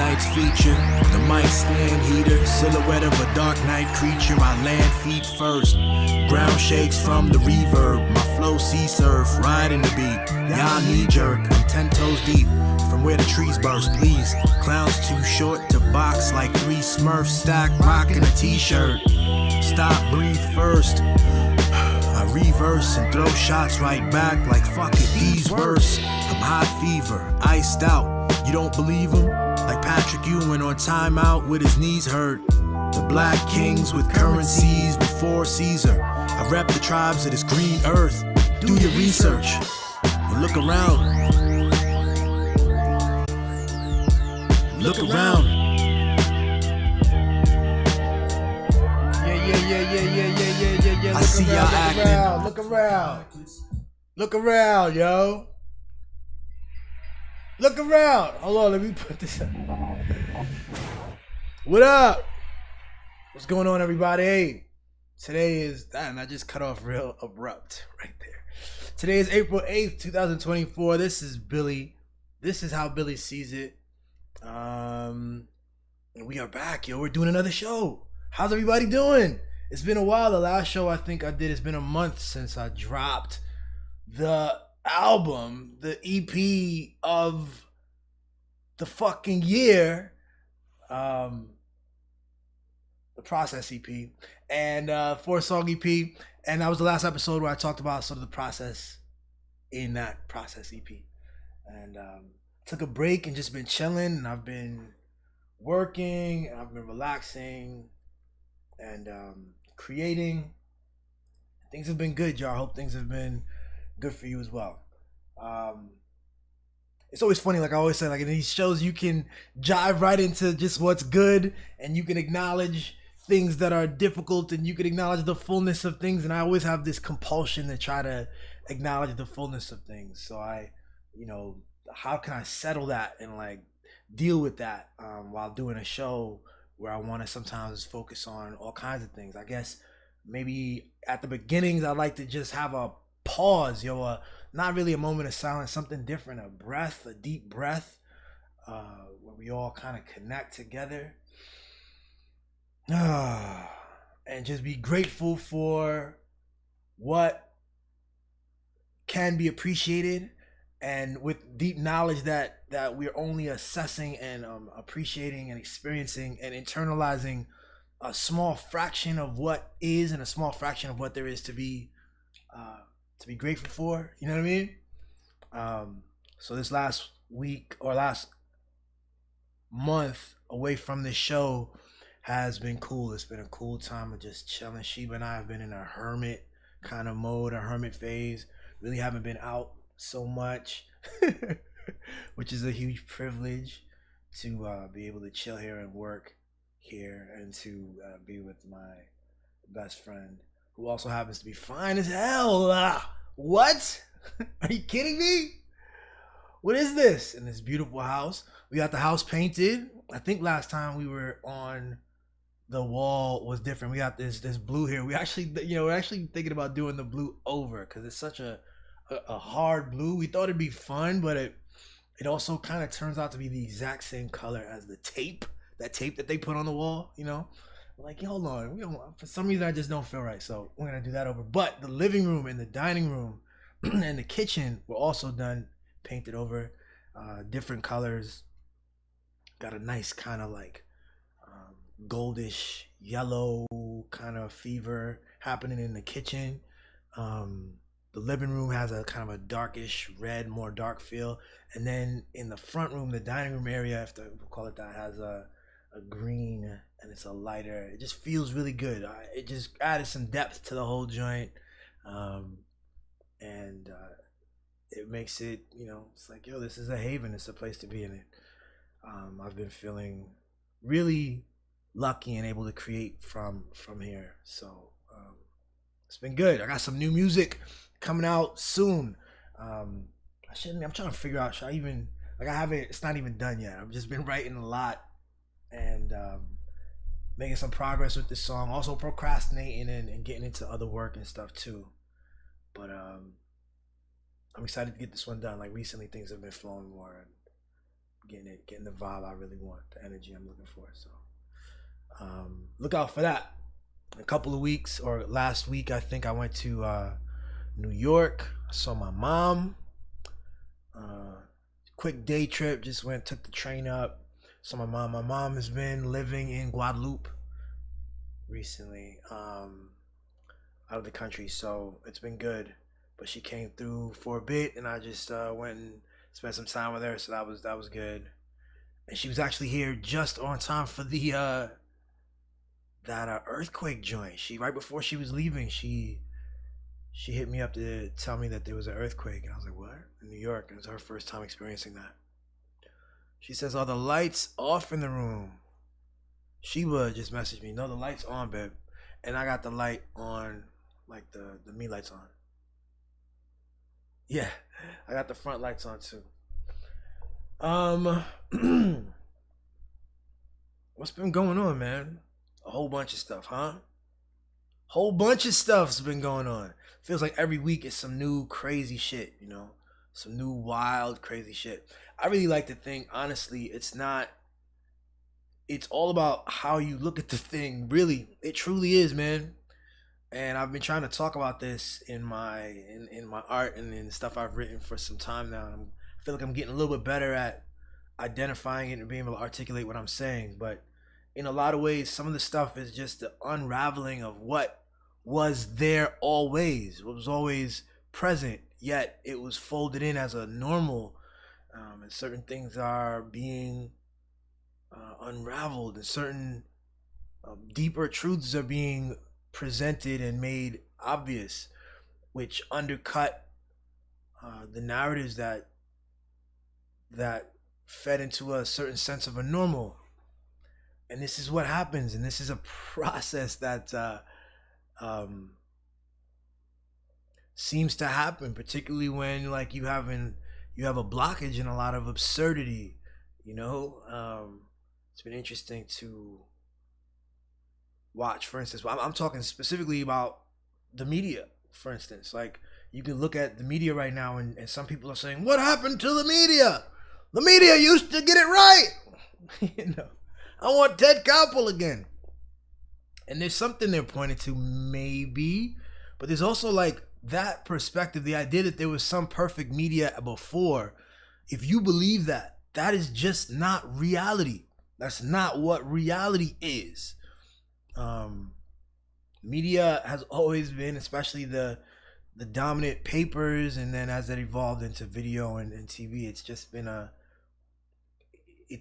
night's feature. The mic stand heater, silhouette of a dark night creature. I land feet first, ground shakes from the reverb. My flow sea surf, riding the beat. Y'all knee jerk, I'm 10 toes deep. From where the trees burst, please. Clowns too short to box like 3 Smurfs stacked, rocking a t-shirt. Stop, breathe first. I reverse and throw shots right back like fuck it, these worse. I'm high fever, iced out. You don't believe him? Like Patrick Ewing on timeout with his knees hurt. The black kings with currencies before Caesar. I rep the tribes of this green earth. Do your research and look around. Look around. Yeah. I see y'all acting. Look around. Look around, yo. Look around. Hold on, let me put this up. What up? What's going on, everybody? Hey, today is, damn, I just cut off real abrupt right there. Today is April 8th, 2024. This is Billy. This is how Billy sees it. And we are back, yo. We're doing another show. How's everybody doing? It's been a while. The last show I think I did, it's been a month since I dropped the album, the EP of the fucking year, the Process EP, and 4-song EP, and that was the last episode where I talked about sort of the process in that Process EP, and took a break and just been chilling, and I've been working, and I've been relaxing, and creating. Things have been good, y'all. I hope things have been good for you as well. It's always funny, like I always say, like in these shows you can jive right into just what's good, and you can acknowledge things that are difficult, and you can acknowledge the fullness of things, and I always have this compulsion to try to acknowledge the fullness of things. So how can I settle that and like deal with that while doing a show where I want to sometimes focus on all kinds of things. I guess maybe at the beginnings I'd like to just have a pause, not really a moment of silence, something different, a deep breath, where we all kind of connect together, and just be grateful for what can be appreciated, and with deep knowledge that we're only assessing and appreciating and experiencing and internalizing a small fraction of what is and a small fraction of what there is to be grateful for. You know what I mean? So this last week or last month away from this show has been cool. It's been a cool time of just chilling. Sheba and I have been in a hermit kind of mode, a hermit phase. Really haven't been out so much, which is a huge privilege to be able to chill here and work here, and to be with my best friend, who also happens to be fine as hell. What? Are you kidding me? What is this? In this beautiful house. We got the house painted. I think last time we were on, the wall was different. We got this blue here. We're actually thinking about doing the blue over, because it's such a hard blue. We thought it'd be fun, but it also kind of turns out to be the exact same color as the tape. That tape that they put on the wall, We're like, hold on, for some reason I just don't feel right, so we're gonna do that over. But the living room and the dining room and the kitchen were also done, painted over, different colors. Got a nice kind of like goldish yellow kind of fever happening in the kitchen. The living room has a kind of a darkish red, more dark feel, and then in the front room, the dining room area, if we'll call it that, has a green, and it's a lighter. It just feels really good. It just added some depth to the whole joint, and it makes it, it's like, this is a haven. It's a place to be in it. I've been feeling really lucky and able to create from here. So it's been good. I got some new music coming out soon. I'm trying to figure out, it's not even done yet. I've just been writing a lot and making some progress with this song. Also procrastinating and getting into other work and stuff too. But I'm excited to get this one done. Like recently things have been flowing more, and getting the vibe I really want, the energy I'm looking for. So look out for that. A couple of weeks, or last week, I think I went to New York. I saw my mom. Quick day trip, just took the train up. Saw my mom. My mom has been living in Guadeloupe recently, out of the country, so it's been good. But she came through for a bit, and I just went and spent some time with her, so that was good. And she was actually here just on time for the that earthquake joint. Right before she was leaving, she hit me up to tell me that there was an earthquake, and I was like, "What?" In New York. It was her first time experiencing that. She says, "Are the lights off in the room?" Sheba just messaged me, "No, the lights on, babe." And I got the light on, like the me lights on. Yeah, I got the front lights on too. What's been going on, man? A whole bunch of stuff, huh? Whole bunch of stuff's been going on. Feels like every week is some new crazy shit, some new wild crazy shit. I really like to think, honestly, it's all about how you look at the thing. Really, it truly is, man. And I've been trying to talk about this in my art and in stuff I've written for some time now. I feel like I'm getting a little bit better at identifying it and being able to articulate what I'm saying. But in a lot of ways, some of the stuff is just the unraveling of what was there always, what was always present, yet it was folded in as a normal, and certain things are being unraveled, and certain deeper truths are being presented and made obvious, which undercut the narratives that fed into a certain sense of a normal. And this is what happens, and this is a process that seems to happen, particularly when like you have a blockage in a lot of absurdity. It's been interesting to watch. For instance, I'm talking specifically about the media. For instance, like you can look at the media right now, and some people are saying, "What happened to the media? The media used to get it right." I want Ted Koppel again. And there's something they're pointing to, maybe, but there's also like that perspective, the idea that there was some perfect media before. If you believe that, that is just not reality. That's not what reality is. Media has always been, especially the dominant papers, and then as it evolved into video and TV, it's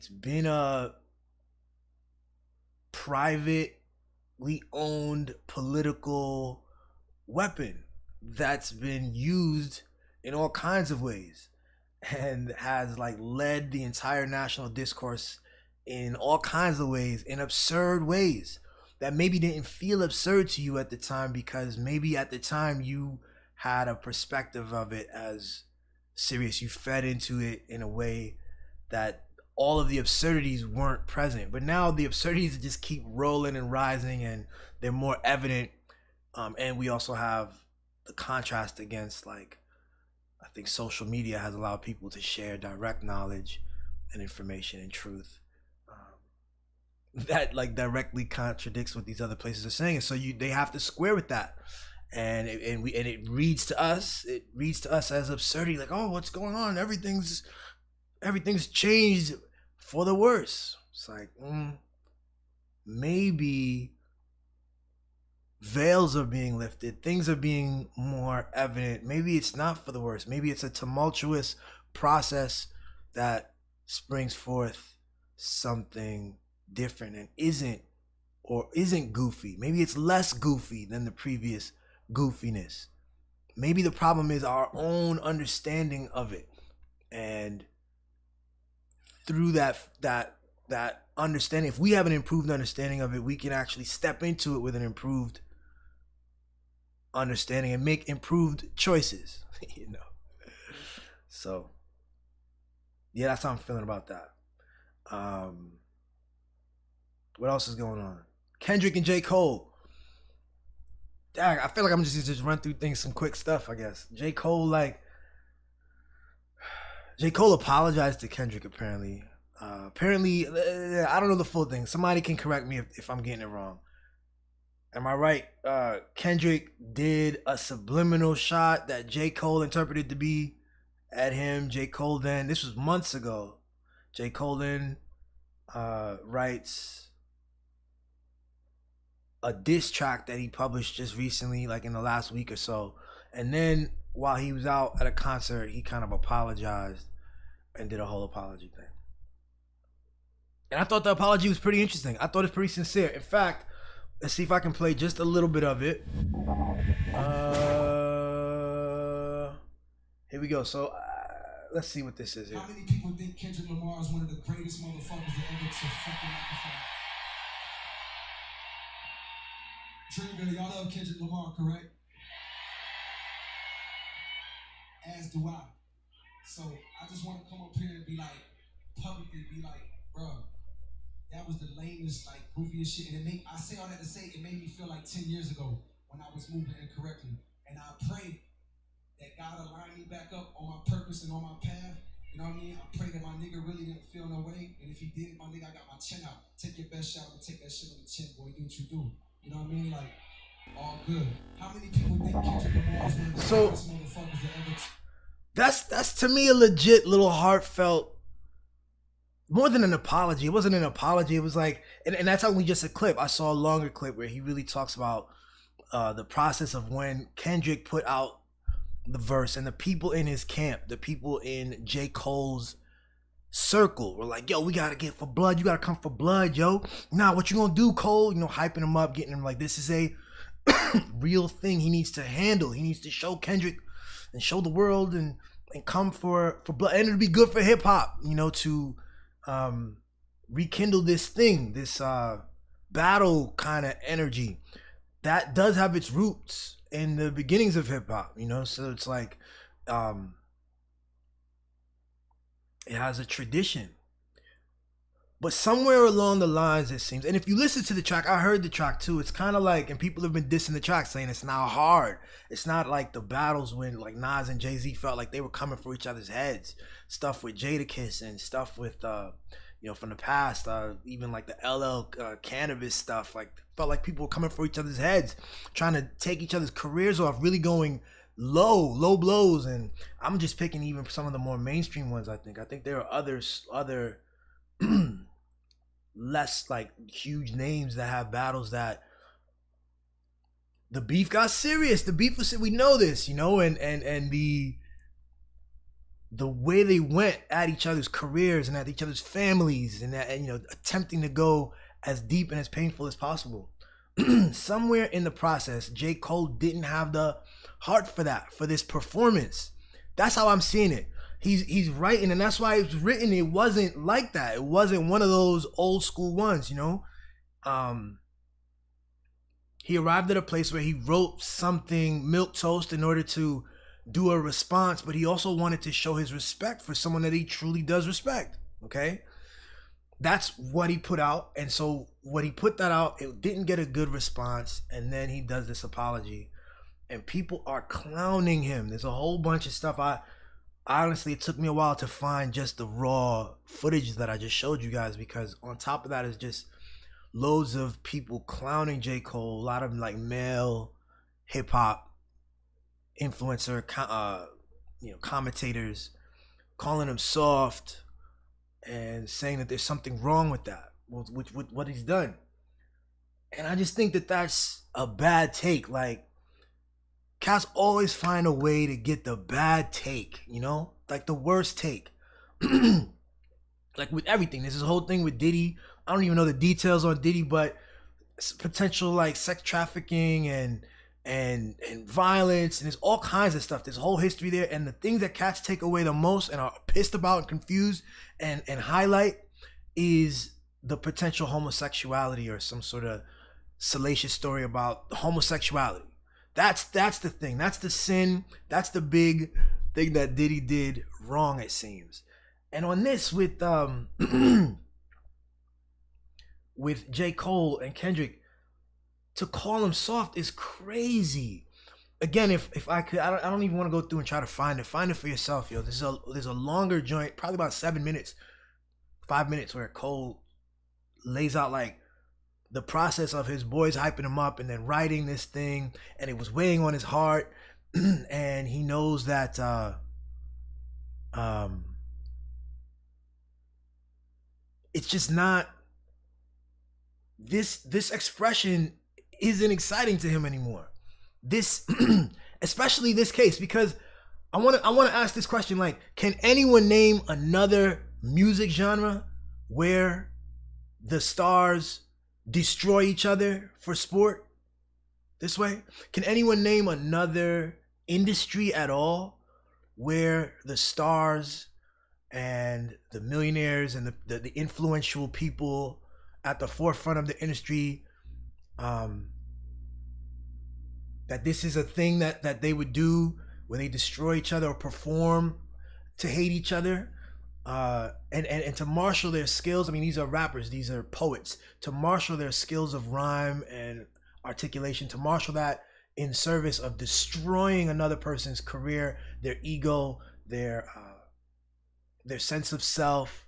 been a privately owned political weapon that's been used in all kinds of ways, and has like led the entire national discourse in all kinds of ways, in absurd ways that maybe didn't feel absurd to you at the time, because maybe at the time you had a perspective of it as serious. You fed into it in a way that all of the absurdities weren't present. But now the absurdities just keep rolling and rising, and they're more evident. And we also have the contrast against, like, I think social media has allowed people to share direct knowledge and information and truth that like directly contradicts what these other places are saying. And so they have to square with that. And it reads to us. It reads to us as absurdity, like, oh, what's going on? Everything's changed for the worse. It's like, maybe veils are being lifted. Things are being more evident. Maybe it's not for the worse. Maybe it's a tumultuous process that springs forth something different and isn't goofy. Maybe it's less goofy than the previous goofiness. Maybe the problem is our own understanding of it, and through that understanding, if we have an improved understanding of it, we can actually step into it with an improved understanding and make improved choices. So yeah, that's how I'm feeling about that. What else is going on? Kendrick and J. Cole. Dang, I feel like I'm just run through things, some quick stuff, I guess. J. Cole apologized to Kendrick, apparently. Apparently, I don't know the full thing. Somebody can correct me if I'm getting it wrong. Am I right? Kendrick did a subliminal shot that J. Cole interpreted to be at him. J. Cole then, this was months ago. J. Cole then writes a diss track that he published just recently, like in the last week or so. And then while he was out at a concert, he kind of apologized and did a whole apology thing. And I thought the apology was pretty interesting. I thought it was pretty sincere. In fact, let's see if I can play just a little bit of it. Here we go. So let's see what this is here. How many people think Kendrick Lamar is one of the greatest motherfuckers that ever to fucking microphone? Trigger, y'all love Kendrick Lamar, correct? As do I. So I just want to come up here and be like, publicly be like, bro, that was the lamest, like, goofiest shit. And I say all that to say, it made me feel like 10 years ago when I was moving incorrectly. And I pray that God aligned me back up on my purpose and on my path. You know what I mean? I pray that my nigga really didn't feel no way. And if he did, my nigga, I got my chin out. Take your best shot and take that shit on the chin, boy. Do what you do. You know what I mean? Like, all good. How many people think Kendrick Lamar is one of the greatest motherfuckers that ever... That's to me a legit little heartfelt, more than an apology. It wasn't an apology. It was like, and that's only just a clip. I saw a longer clip where he really talks about the process of when Kendrick put out the verse and the people in his camp, the people in J. Cole's circle were like, yo, we gotta get for blood. You gotta come for blood, yo. Nah, what you gonna do, Cole? You know, hyping him up, getting him like, this is a real thing he needs to handle. He needs to show Kendrick and show the world and come for blood. And it'd be good for hip hop, you know, to rekindle this thing, this battle kind of energy that does have its roots in the beginnings of hip hop, you know. So it's like it has a tradition, but somewhere along the lines, it seems, and if you listen to the track, I heard the track too, it's kind of like, and people have been dissing the track saying it's not hard, it's not like the battles when like Nas and Jay-Z felt like they were coming for each other's heads, stuff with Jadakiss and stuff with you know, from the past, even like the LL cannabis stuff, like felt like people were coming for each other's heads, trying to take each other's careers off, really going low blows. And I'm just picking even some of the more mainstream ones. I think there are other less like huge names that have battles that the beef got serious. The beef was, we know this, you know, and the way they went at each other's careers and at each other's families, and you know, attempting to go as deep and as painful as possible. Somewhere in the process, J. Cole didn't have the heart for that, for this performance. That's how I'm seeing it. He's writing, and that's why it was written. It wasn't like that. It wasn't one of those old school ones, you know. He arrived at a place where he wrote something milquetoast in order to do a response, but he also wanted to show his respect for someone that he truly does respect. Okay, that's what he put out. And so when he put that out, it didn't get a good response, and then he does this apology and people are clowning him. There's a whole bunch of stuff. Honestly, it took me a while to find just the raw footage that I just showed you guys, because on top of that is just loads of people clowning J. Cole, a lot of like male hip-hop influencer you know, commentators calling him soft and saying that there's something wrong with that, with what he's done. And I just think that that's a bad take. Like, cats always find a way to get the bad take, you know, like the worst take. Like with everything, there's this whole thing with Diddy. I don't even know the details on Diddy, but potential like sex trafficking and violence, and there's all kinds of stuff. There's a whole history there, and the things that cats take away the most and are pissed about and confused and highlight is the potential homosexuality or some sort of salacious story about homosexuality. That's the thing. That's the sin. That's the big thing that Diddy did wrong, it seems. And on this with with J. Cole and Kendrick, to call him soft is crazy. Again, if I could, I don't even want to go through and try to find it. Find it for yourself, yo. There's a longer joint, probably about 7 minutes, 5 minutes where Cole lays out like the process of his boys hyping him up and then writing this thing, and it was weighing on his heart. And he knows that it's just not, this expression isn't exciting to him anymore. This especially this case, because I want to ask this question, like, can anyone name another music genre where the stars destroy each other for sport this way? Can anyone name another industry at all where the stars and the millionaires and the influential people at the forefront of the industry, that this is a thing that they would do, where they destroy each other or perform to hate each other, and to marshal their skills? I mean, these are rappers, these are poets. To marshal their skills of rhyme and articulation, to marshal that in service of destroying another person's career, their ego, their sense of self.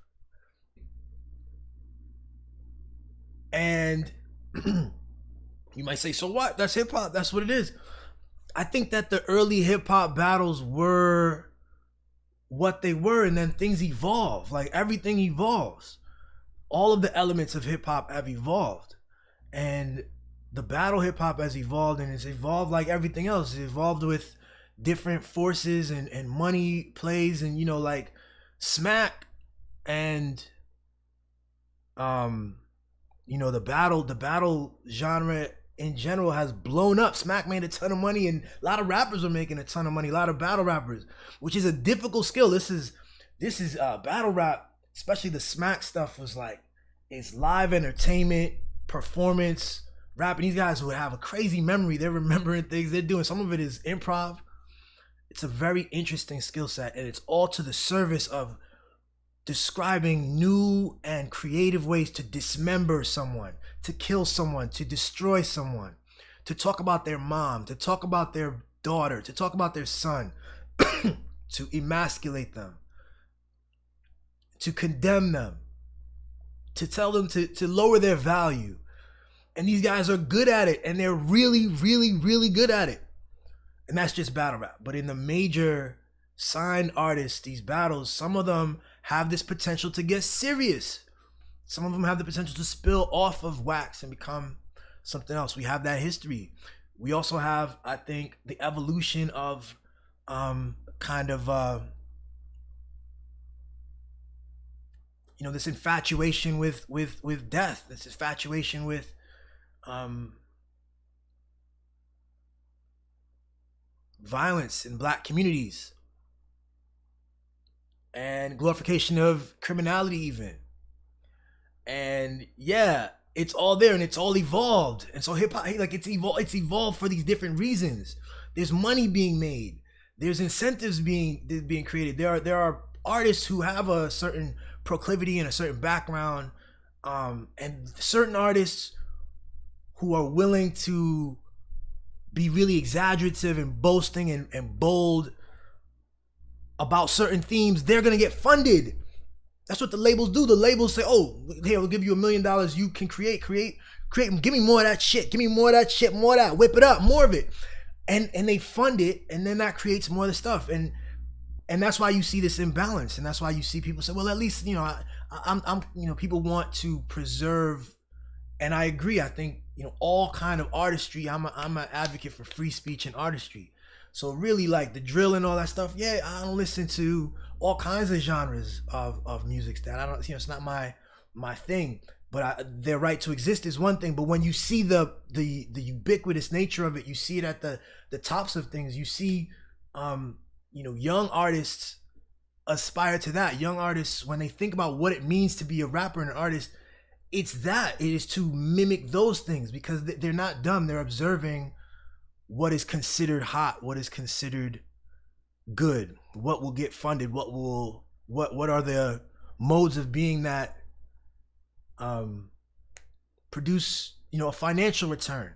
And you might say, so what? That's hip hop. That's what it is. I think that the early hip hop battles were what they were, and then things evolve. Like, everything evolves. All of the elements of hip hop have evolved, and the battle hip hop has evolved, and it's evolved like everything else. It evolved with different forces and money plays, and, you know, like smack and you know, the battle genre in general has blown up. Smack made a ton of money, and a lot of rappers are making a ton of money, a lot of battle rappers, which is a difficult skill. This is battle rap, especially the Smack stuff, was like, it's live entertainment, performance, rapping. These guys would have a crazy memory. They're remembering things they're doing. Some of it is improv. It's a very interesting skill set, and it's all to the service of describing new and creative ways to dismember someone, to kill someone, to destroy someone, to talk about their mom, to talk about their daughter, to talk about their son, to emasculate them, to condemn them, to tell them to lower their value. And these guys are good at it, and they're really, really, really good at it. And that's just battle rap. But in the major signed artists, these battles, some of them have this potential to get serious. Some of them have the potential to spill off of wax and become something else. We have that history. We also have, I think, the evolution of you know, this infatuation with death, this infatuation with violence in Black communities, and glorification of criminality even. And yeah, it's all there, and it's all evolved. And so hip hop, like, it's evolved for these different reasons. There's money being made. There's incentives being created. There are artists who have a certain proclivity and a certain background, and certain artists who are willing to be really exaggerative and boasting and bold about certain themes. They're gonna get funded. That's what the labels do. The labels say, oh, here, we'll give you $1 million. You can create, give me more of that shit. Give me more of that shit, more of that. Whip it up, more of it. And they fund it, and then that creates more of the stuff. And that's why you see this imbalance. And that's why you see people say, well, at least, you know, I'm you know, people want to preserve, and I agree. I think, you know, all kind of artistry, I'm an advocate for free speech and artistry. So really, like the drill and all that stuff, yeah, I don't listen to all kinds of genres of music that I don't, you know, it's not my thing. But their right to exist is one thing. But when you see the ubiquitous nature of it, you see it at the tops of things. You see, you know, young artists aspire to that. Young artists, when they think about what it means to be a rapper and an artist, it's that. It is to mimic those things, because they're not dumb. They're observing what is considered hot, what is considered good, what will get funded, what are the modes of being that produce, you know, a financial return.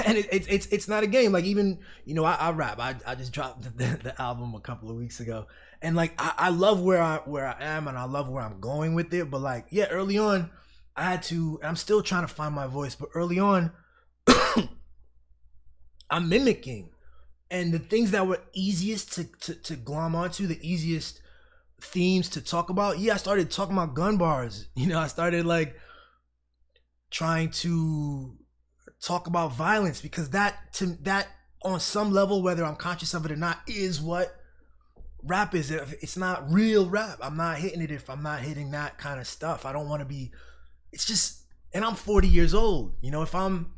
And it's not a game. Like, even, you know, I rap. I just dropped the album a couple of weeks ago, and like I love where I am, and I love where I'm going with it. But like, yeah, early on, I had to. I'm still trying to find my voice, but early on, I'm mimicking, and the things that were easiest to glom onto, the easiest themes to talk about. Yeah, I started talking about gun bars. You know, I started like trying to talk about violence, because that on some level, whether I'm conscious of it or not, is what rap is. It's not real rap. I'm not hitting it if I'm not hitting that kind of stuff. I don't want to be. It's just, and I'm 40 years old. You know, if I'm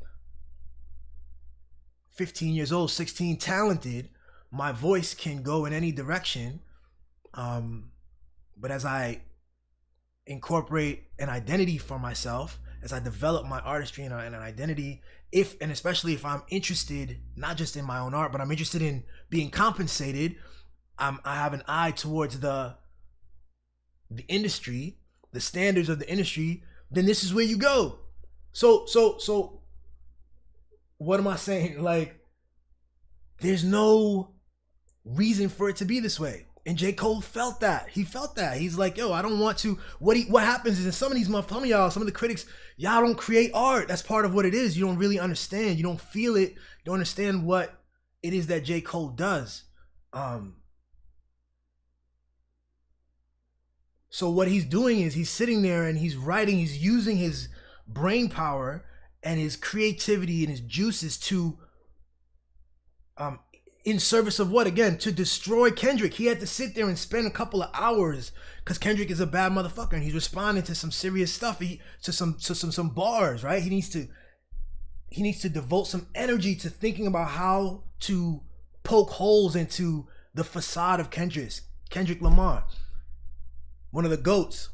15 years old, 16, talented, my voice can go in any direction. But as I incorporate an identity for myself, as I develop my artistry and an identity, and especially if I'm interested, not just in my own art, but I'm interested in being compensated, I have an eye towards the industry, the standards of the industry, then this is where you go. So what am I saying? Like, there's no reason for it to be this way. And J. Cole felt that. He felt that. He's like, yo, I don't want to. What happens is, in some of the critics, y'all don't create art. That's part of what it is. You don't really understand. You don't feel it. You don't understand what it is that J. Cole does. So what he's doing is he's sitting there and he's writing. He's using his brain power and his creativity and his juices to in service of what? Again, to destroy Kendrick. He had to sit there and spend a couple of hours, because Kendrick is a bad motherfucker and he's responding to some serious stuff, to some bars, right? He needs to devote some energy to thinking about how to poke holes into the facade of Kendrick Lamar, one of the GOATs.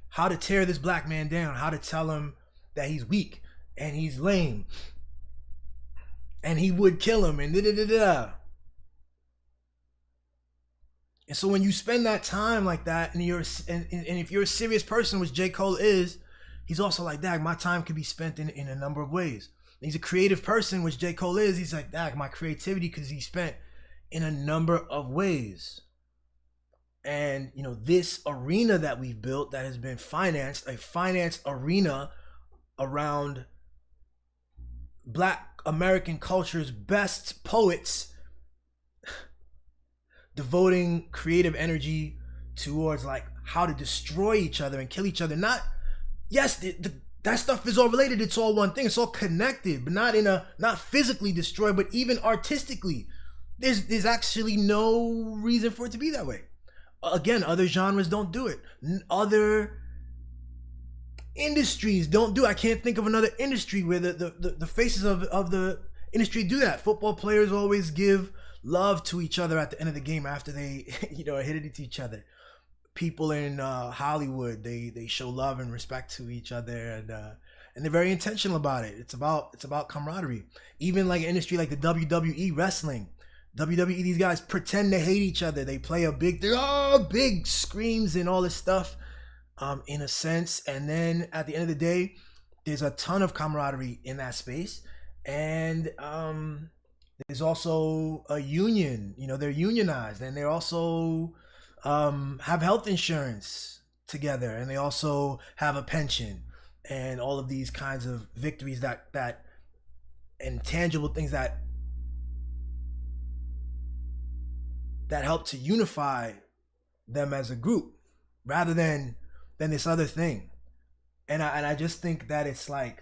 How to tear this black man down, how to tell him that he's weak and he's lame and he would kill him, and da-da-da-da. And so when you spend that time like that, and if you're a serious person, which J. Cole is, he's also like, dag, my time could be spent in a number of ways. And he's a creative person, which J. Cole is. He's like, dag, my creativity could be spent in a number of ways. And, you know, this arena that we've built that has been financed, a financed arena around Black American culture's best poets devoting creative energy towards like how to destroy each other and kill each other. Not, yes, that stuff is all related. It's all one thing. It's all connected, but not physically destroyed, but even artistically. There's actually no reason for it to be that way. Again, other genres don't do it. Other industries don't do. I can't think of another industry where the faces of the industry do that. Football players always give love to each other at the end of the game after they hit it to each other. People in Hollywood, they show love and respect to each other, and they're very intentional about it. It's about camaraderie. Even like an industry like the WWE wrestling. WWE, these guys pretend to hate each other. They play a big screams and all this stuff. In a sense, and then at the end of the day, there's a ton of camaraderie in that space, and there's also a union. You know, they're unionized, and they also have health insurance together, and they also have a pension, and all of these kinds of victories that and tangible things that help to unify them as a group, rather than this other thing. And I just think that it's like,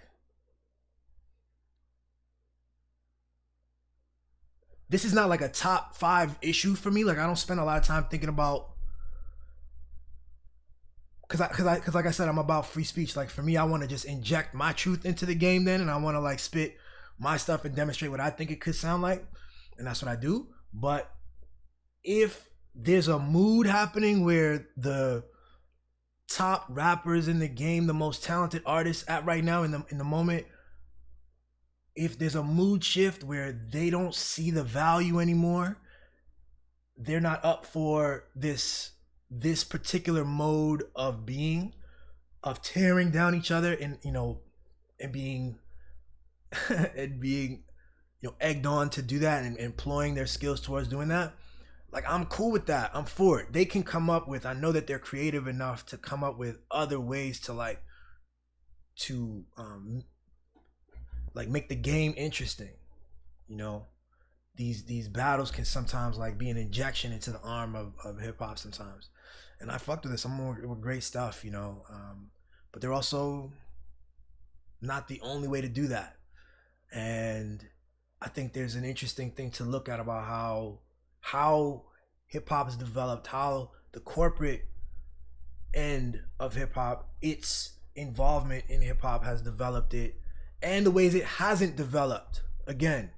this is not like a top 5 issue for me. Like, I don't spend a lot of time thinking about, because like I said, I'm about free speech. Like, for me, I want to just inject my truth into the game then, and I want to like spit my stuff and demonstrate what I think it could sound like, and that's what I do. But if there's a mood happening where the top rappers in the game, the most talented artists at right now in the moment, if there's a mood shift where they don't see the value anymore, they're not up for this particular mode of being, of tearing down each other and being and being, egged on to do that and employing their skills towards doing that, like, I'm cool with that. I'm for it. They can come up with, I know that they're creative enough to come up with other ways to make the game interesting. These battles can sometimes be an injection into the arm of hip hop sometimes. And I fucked with this. I'm more with great stuff, but they're also not the only way to do that. And I think there's an interesting thing to look at about how hip hop is developed, how the corporate end of hip hop, its involvement in hip hop has developed it, and the ways it hasn't developed. Again,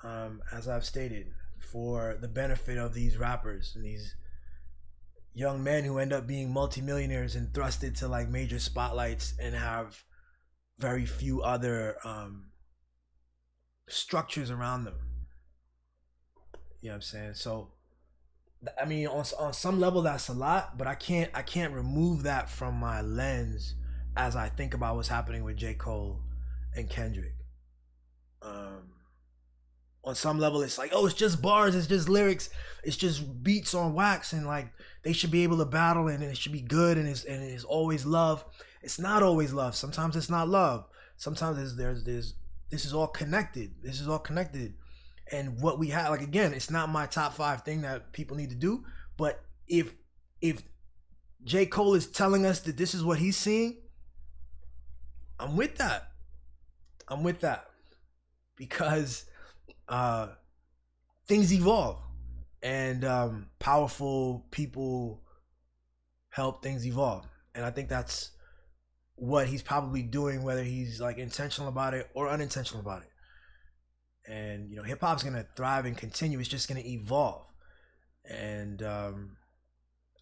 as I've stated, for the benefit of these rappers and these young men who end up being multimillionaires and thrusted to major spotlights and have very few other structures around them. You know what I'm saying? So, I mean, on some level that's a lot, but I can't remove that from my lens as I think about what's happening with J. Cole and Kendrick. On some level, it's it's just bars, it's just lyrics, it's just beats on wax, and they should be able to battle, and it should be good, and it's always love. It's not always love. Sometimes it's not love. Sometimes there's this is all connected. This is all connected. And what we have, again, it's not my top 5 thing that people need to do, but if J. Cole is telling us that this is what he's seeing, I'm with that. Because things evolve, and powerful people help things evolve. And I think that's what he's probably doing, whether he's intentional about it or unintentional about it. And hip hop's gonna thrive and continue. It's just gonna evolve, and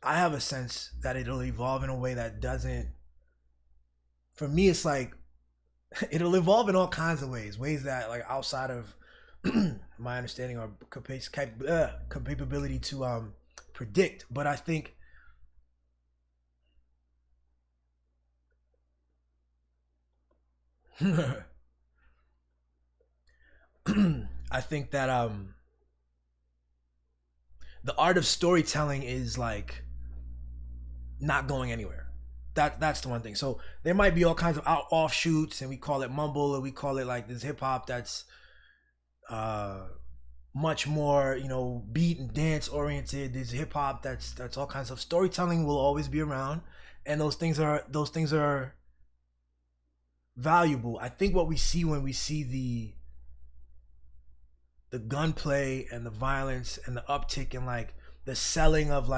I have a sense that it'll evolve in a way that doesn't. For me, it's it'll evolve in all kinds of ways that outside of my understanding or capability to predict. But I think I think that the art of storytelling is not going anywhere. That's the one thing. So there might be all kinds of offshoots, and we call it mumble, or we call it this hip hop that's much more beat and dance oriented. There's hip hop that's all kinds of storytelling will always be around, and those things are valuable. I think what we see when we see the gunplay and the violence and the uptick in the selling of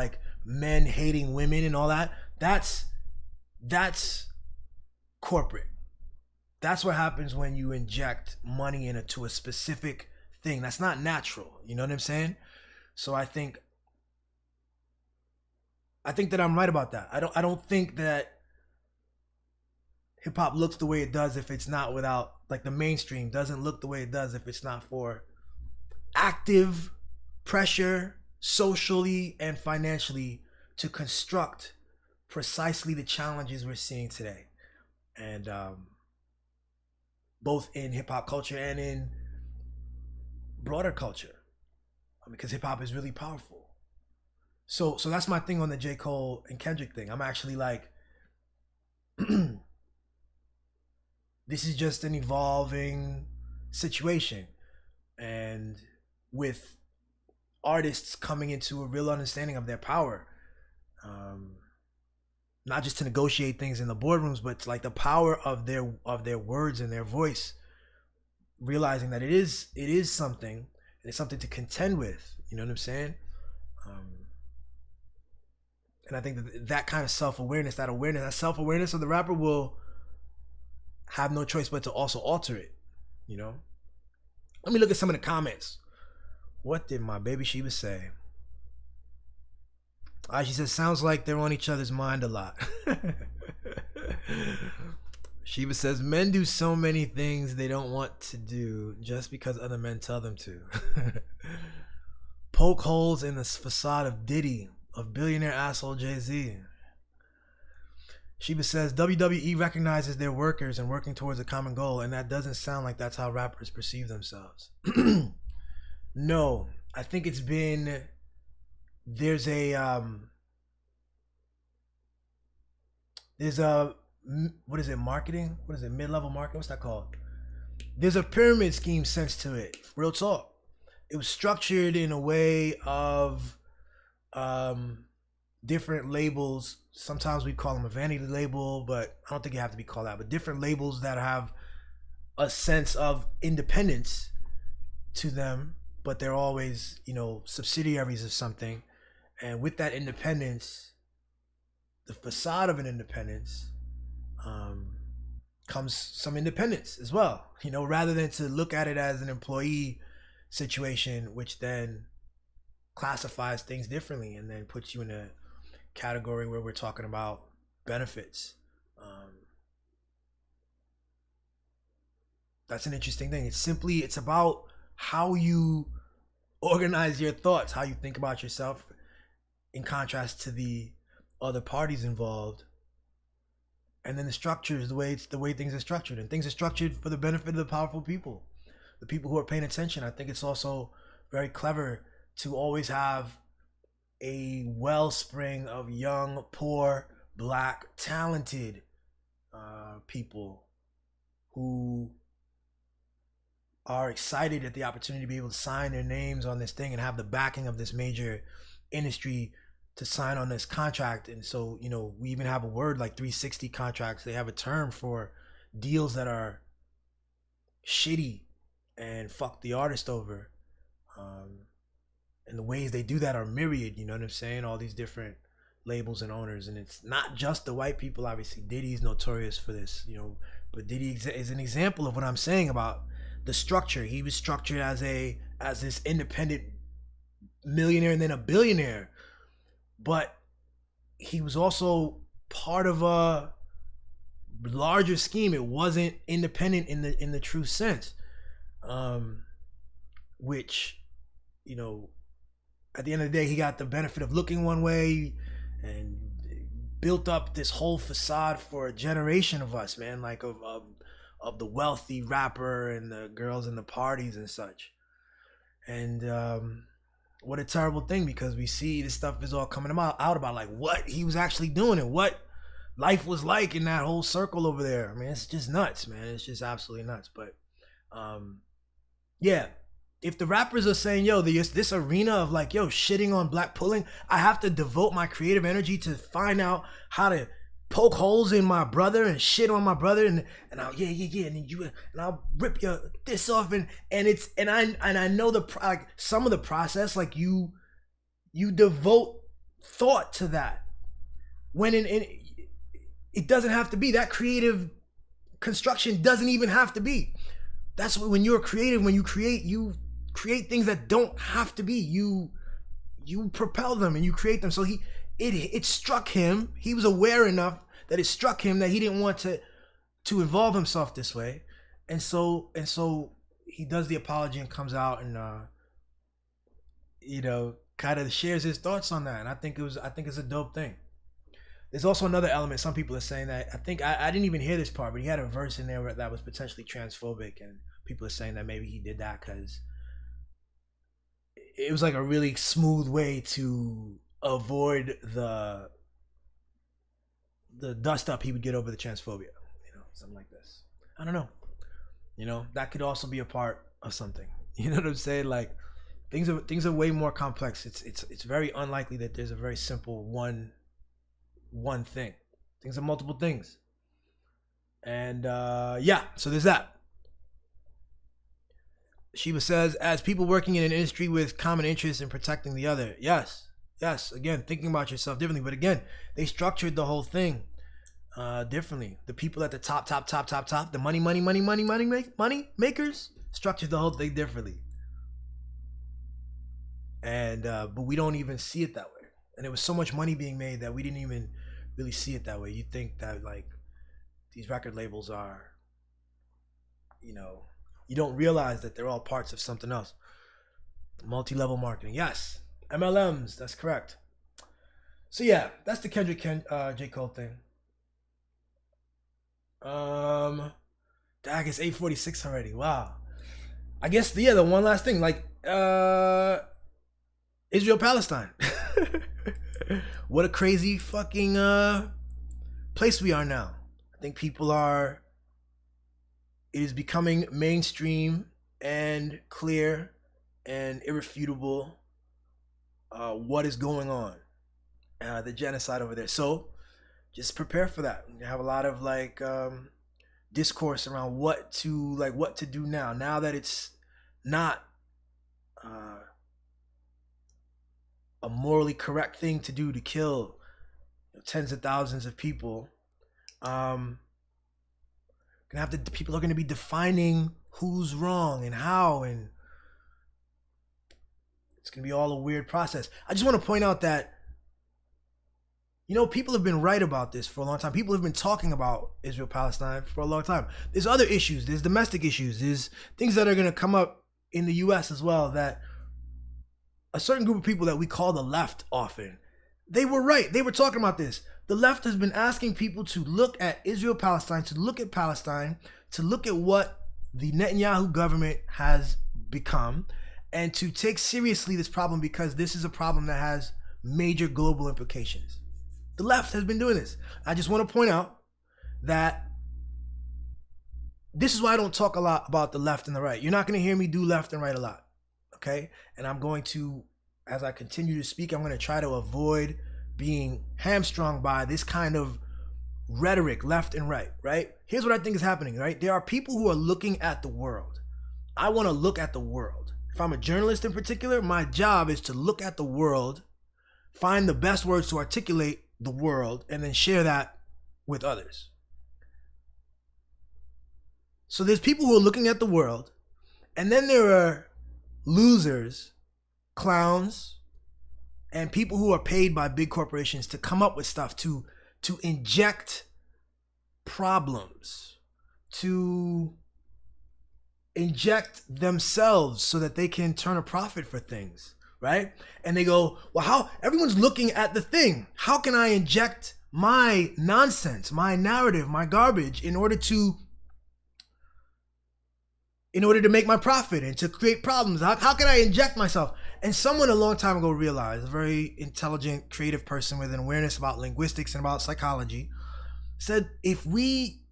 men hating women and all that, that's corporate. That's what happens when you inject money into a specific thing. That's not natural. You know what I'm saying? So I think that I'm right about that. I don't think that hip hop looks the way it does if it's not without the mainstream doesn't look the way it does if it's not for active pressure socially and financially to construct precisely the challenges we're seeing today, and both in hip-hop culture and in broader culture, because hip-hop is really powerful. So that's my thing on the J. Cole and Kendrick thing. I'm actually this is just an evolving situation, and with artists coming into a real understanding of their power, not just to negotiate things in the boardrooms, but the power of their words and their voice, realizing that it is something, and it's something to contend with. You know what I'm saying? And I think that kind of self-awareness, that self-awareness of the rapper will have no choice but to also alter it. Let me look at some of the comments. What did my baby Sheba say? She says, sounds like they're on each other's mind a lot. Sheba says, men do so many things they don't want to do just because other men tell them to. Poke holes in the facade of Diddy, of billionaire asshole Jay-Z. Sheba says WWE recognizes their workers and working towards a common goal, and that doesn't sound like that's how rappers perceive themselves. No, I think it's been there's a what is it, marketing? What is it, mid-level marketing? What's that called? There's a pyramid scheme sense to it. Real talk. It was structured in a way of different labels. Sometimes we call them a vanity label, but I don't think you have to be called that. But different labels that have a sense of independence to them, but they're always, subsidiaries of something. And with that independence, the facade of an independence, comes some independence as well. Rather than to look at it as an employee situation, which then classifies things differently and then puts you in a category where we're talking about benefits. That's an interesting thing. It's about how you organize your thoughts, how you think about yourself in contrast to the other parties involved. And then the structure is the way things are structured, and things are structured for the benefit of the powerful people, the people who are paying attention. I think it's also very clever to always have a wellspring of young, poor, black, talented people who are excited at the opportunity to be able to sign their names on this thing and have the backing of this major industry to sign on this contract. And so, we even have a word like 360 contracts. They have a term for deals that are shitty and fuck the artist over. And the ways they do that are myriad, you know what I'm saying? All these different labels and owners. And it's not just the white people, obviously. Diddy's notorious for this, but Diddy is an example of what I'm saying about the structure. He was structured as this independent millionaire and then a billionaire. But he was also part of a larger scheme. It wasn't independent in the true sense, which, at the end of the day, he got the benefit of looking one way and built up this whole facade for a generation of us, man, like of the wealthy rapper and the girls in the parties and such. And what a terrible thing, because we see this stuff is all coming out about like what he was actually doing and what life was like in that whole circle over there. I mean, it's just nuts, man. It's just absolutely nuts. But yeah, if the rappers are saying, yo, this arena of like, yo, shitting on black pulling, I have to devote my creative energy to find out how to poke holes in my brother and shit on my brother, and I'll and I'll rip your this off, and I know like some of the process, like you devote thought to that when it doesn't have to be that creative construction. Doesn't even have to be. That's when you're creative. When you create things that don't have to be. You propel them and you create them. So it struck him. He was aware enough that it struck him that he didn't want to involve himself this way, and so he does the apology and comes out and kind of shares his thoughts on that. And I think it's a dope thing. There's also another element. Some people are saying that, I think I didn't even hear this part, but he had a verse in there that was potentially transphobic, and people are saying that maybe he did that because it was like a really smooth way to avoid the dust up he would get over the transphobia, something like this. I don't know. That could also be a part of something. You know what I'm saying? Like things are way more complex. It's very unlikely that there's a very simple one thing. Things are multiple things. And yeah, so there's that. Sheba says, as people working in an industry with common interests in protecting the other. Yes. Again, thinking about yourself differently. But again, they structured the whole thing differently. The people at the top, the money makers structured the whole thing differently. And but we don't even see it that way. And there was so much money being made that we didn't even really see it that way. You think that like these record labels are, you don't realize that they're all parts of something else. Multi-level marketing. Yes. MLMs. That's correct. So yeah, that's the Kendrick J. Cole thing. Dag, it's 8:46 already. Wow. I guess the one last thing, like Israel Palestine. What a crazy fucking place we are now. I think it is becoming mainstream and clear and irrefutable what is going on. The genocide over there. So just prepare for that. You have a lot of discourse around what to do now that it's not a morally correct thing to do to kill tens of thousands of people. People are going to be defining who's wrong and how, and it's going to be all a weird process. I just want to point out that people have been right about this for a long time. People have been talking about Israel Palestine for a long time. There's other issues. There's domestic issues. There's things that are going to come up in the U.S. as well, that a certain group of people that we call the left often, they were right. They were talking about this. The left has been asking people to look at Israel Palestine, to look at Palestine, to look at what the Netanyahu government has become, and to take seriously this problem, because this is a problem that has major global implications. The left has been doing this. I just want to point out that this is why I don't talk a lot about the left and the right. You're not going to hear me do left and right a lot, okay? And I'm going to, as I continue to speak, I'm going to try to avoid being hamstrung by this kind of rhetoric, left and right, right? Here's what I think is happening, right? There are people who are looking at the world. I want to look at the world. If I'm a journalist in particular, my job is to look at the world, find the best words to articulate the world, and then share that with others. So there's people who are looking at the world, and then there are losers, clowns, and people who are paid by big corporations to come up with stuff to inject problems, to inject themselves so that they can turn a profit for things, right? And they go, well, how everyone's looking at the thing. How can I inject my nonsense, my narrative, my garbage in order to make my profit and to create problems? How can I inject myself? And someone a long time ago realized, a very intelligent, creative person with an awareness about linguistics and about psychology, said, if we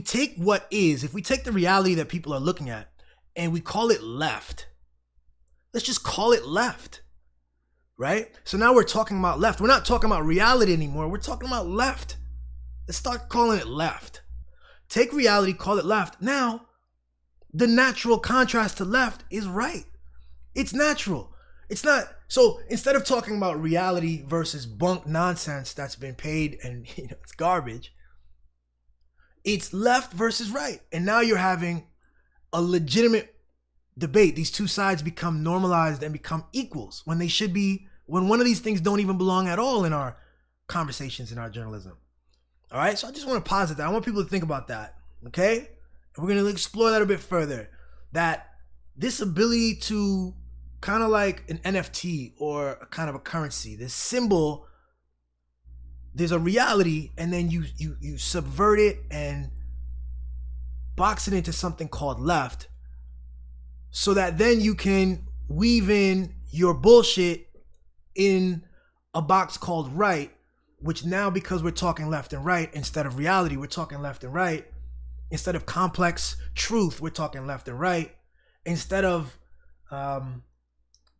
take the reality that people are looking at and we call it left, let's just call it left, right? So now we're talking about left. We're not talking about reality anymore. We're talking about left. Let's start calling it left. Take reality, call it left. Now, the natural contrast to left is right. It's natural. It's not. So instead of talking about reality versus bunk nonsense that's been paid and it's garbage, it's left versus right. And now you're having a legitimate debate. These two sides become normalized and become equals when they should be, when one of these things don't even belong at all in our conversations, in our journalism. All right. So I just want to posit that. I want people to think about that. Okay. And we're going to explore that a bit further. That this ability to kind of like an NFT or a kind of a currency, this symbol, there's a reality, and then you subvert it and box it into something called left, so that then you can weave in your bullshit in a box called right, which now, because we're talking left and right instead of reality, we're talking left and right. Instead of complex truth, we're talking left and right. Instead of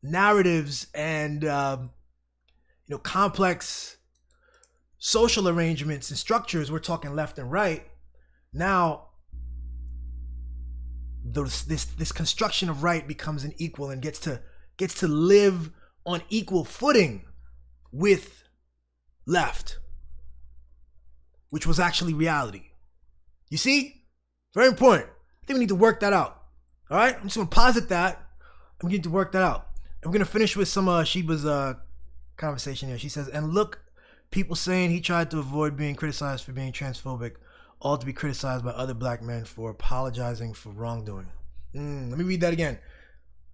narratives and complex social arrangements and structures, we're talking left and right. Now, this construction of right becomes an equal and gets to live on equal footing with left, which was actually reality. You see? Very important. I think we need to work that out. All right? I'm just going to posit that, and we need to work that out. And we're going to finish with some Sheba's conversation here. She says, and look, people saying he tried to avoid being criticized for being transphobic, all to be criticized by other black men for apologizing for wrongdoing. Let me read that again.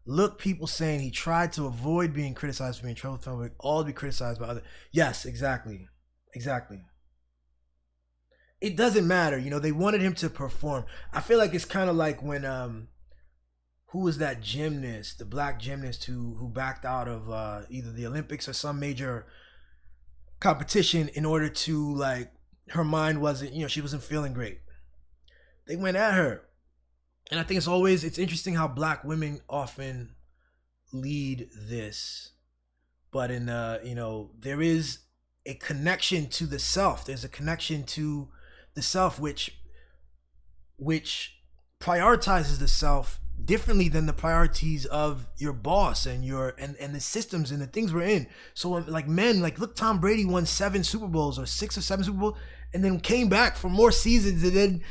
Look, people saying he tried to avoid being criticized for being transphobic, all to be criticized by other. Yes, exactly. Exactly. it doesn't matter. You know, they wanted him to perform. I feel like it's kind of like when who was that gymnast, the black gymnast who backed out of either the Olympics or some major competition in order to, like, her mind wasn't, you know, she wasn't feeling great. They went at her. And I think it's interesting how black women often lead this. But in you know, there is a connection to the self. There's a connection to the self which prioritizes the self differently than the priorities of your boss and and the systems and the things we're in. So like men, like look, Tom Brady won 7 Super Bowls or 6 or 7 Super Bowls and then came back for more seasons, and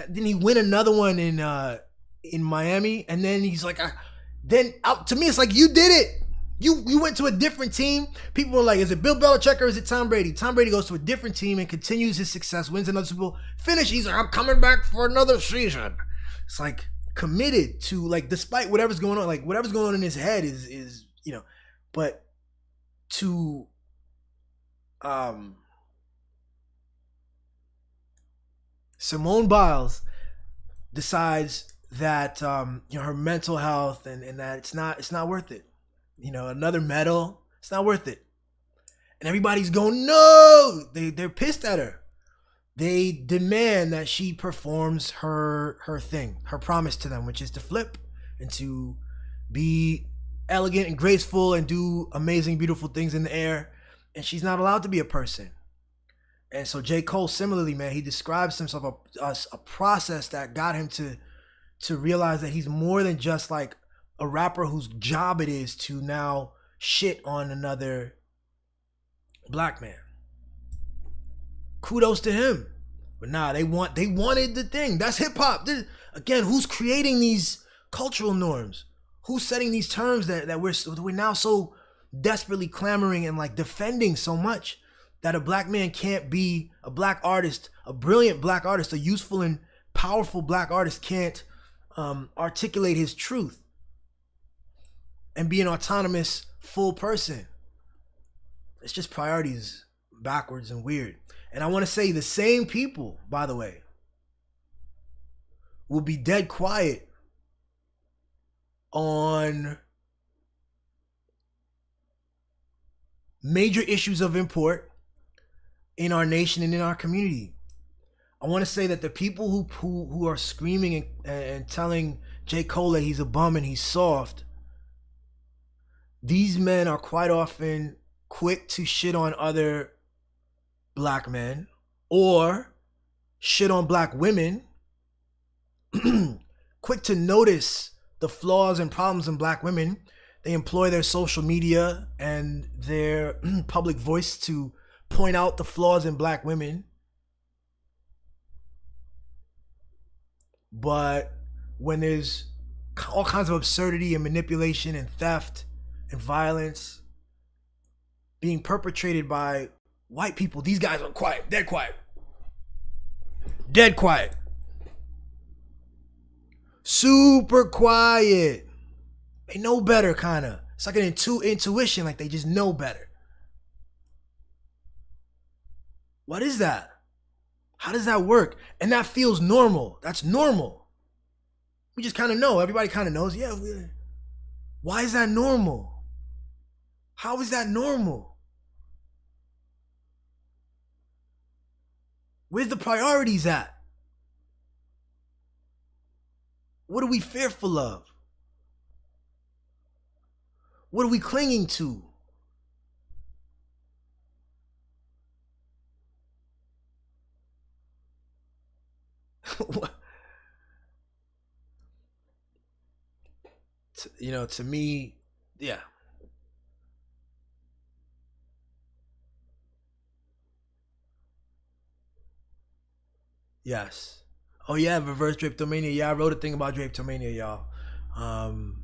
then he win another one in Miami, and then he's like, to me it's like, you did it. You went to a different team. People were like, is it Bill Belichick or is it Tom Brady? Tom Brady goes to a different team and continues his success, wins another Super Bowl, finish. He's like, I'm coming back for another season. It's like committed to, like, despite whatever's going on, like whatever's going on in his head is you know, but to Simone Biles decides that you know, her mental health and that it's not worth it. You know, another medal, it's not worth it. And everybody's going, no! They're pissed at her. They demand that she performs her thing, her promise to them, which is to flip and to be elegant and graceful and do amazing, beautiful things in the air. And she's not allowed to be a person. And so J. Cole, similarly, man, he describes himself as a process that got him to realize that he's more than just like a rapper whose job it is to now shit on another black man. Kudos to him. But nah, they wanted the thing. That's hip hop. Again, who's creating these cultural norms? Who's setting these terms that we're now so desperately clamoring and like defending so much, that a black man can't be a black artist, a brilliant black artist, a useful and powerful black artist can't articulate his truth and be an autonomous full person. It's just priorities backwards and weird. And I want to say the same people, by the way, will be dead quiet on major issues of import in our nation and in our community. I want to say that the people who are screaming and telling J. Cole that he's a bum and he's soft, these men are quite often quick to shit on other black men or shit on black women, quick to notice the flaws and problems in black women. They employ their social media and their public voice to point out the flaws in black women. But when there's all kinds of absurdity and manipulation and theft and violence being perpetrated by white people, these guys are quiet, dead quiet. Dead quiet. Super quiet. They know better, kind of. It's like an intuition, like they just know better. What is that? How does that work? And that feels normal. That's normal. We just kind of know. Everybody kind of knows. Yeah. Why is that normal? How is that normal? Where's the priorities at? What are we fearful of? What are we clinging to? You know, to me, yeah. Yes. Oh yeah, reverse drapetomania. Yeah, I wrote a thing about drapetomania, y'all. On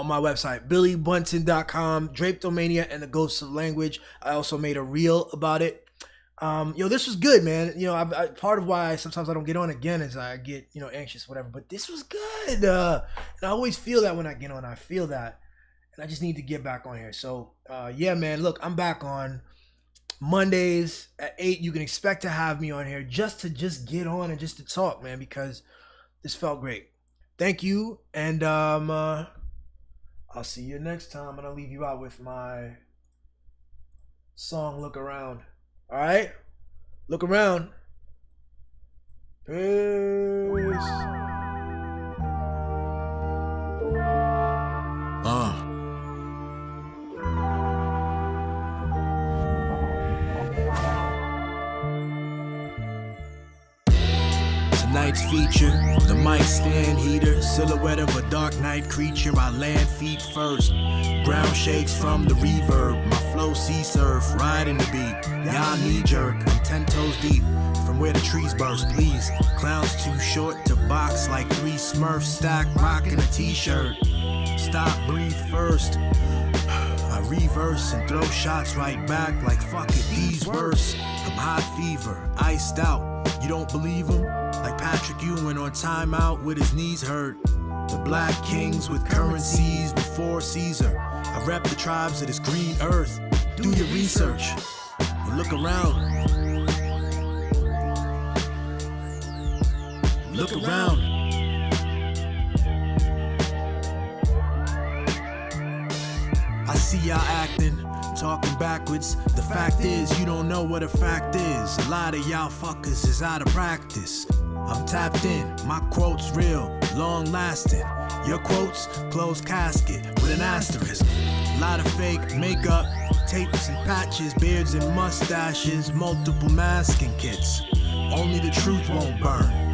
my website, billybunton.com, drapetomania and the ghosts of language. I also made a reel about it. This was good, man. You know, I part of why sometimes I don't get on again is I get, anxious, whatever. But this was good. And I always feel that when I get on, I feel that. And I just need to get back on here. So, yeah, man, look, I'm back on. Mondays at 8, you can expect to have me on here just to get on and just to talk, man, because this felt great. Thank you, and I'll see you next time. I'm gonna leave you out with my song "Look Around." All right, look around. Peace. Tonight's feature, the mic stand heater, silhouette of a dark night creature. I land feet first, ground shakes from the reverb. My flow sea surf, riding the beat. Y'all knee jerk, I'm 10 toes deep. From where the trees burst, please. Clowns too short to box like 3 Smurfs stacked, rocking a t-shirt. Stop, breathe first. I reverse and throw shots right back like fuck it, these worse. I'm hot fever, iced out. You don't believe him? Like Patrick Ewing on timeout with his knees hurt. The black kings with currencies before Caesar. I rep the tribes of this green earth. Do your research and look around. Look around. I see y'all acting, talking backwards. The fact is, you don't know what a fact is. A lot of y'all fuckers is out of practice. I'm tapped in, my quotes real, long lasting. Your quotes, closed casket with an asterisk. A lot of fake makeup, tapes and patches, beards and mustaches, multiple masking kits. Only the truth won't burn.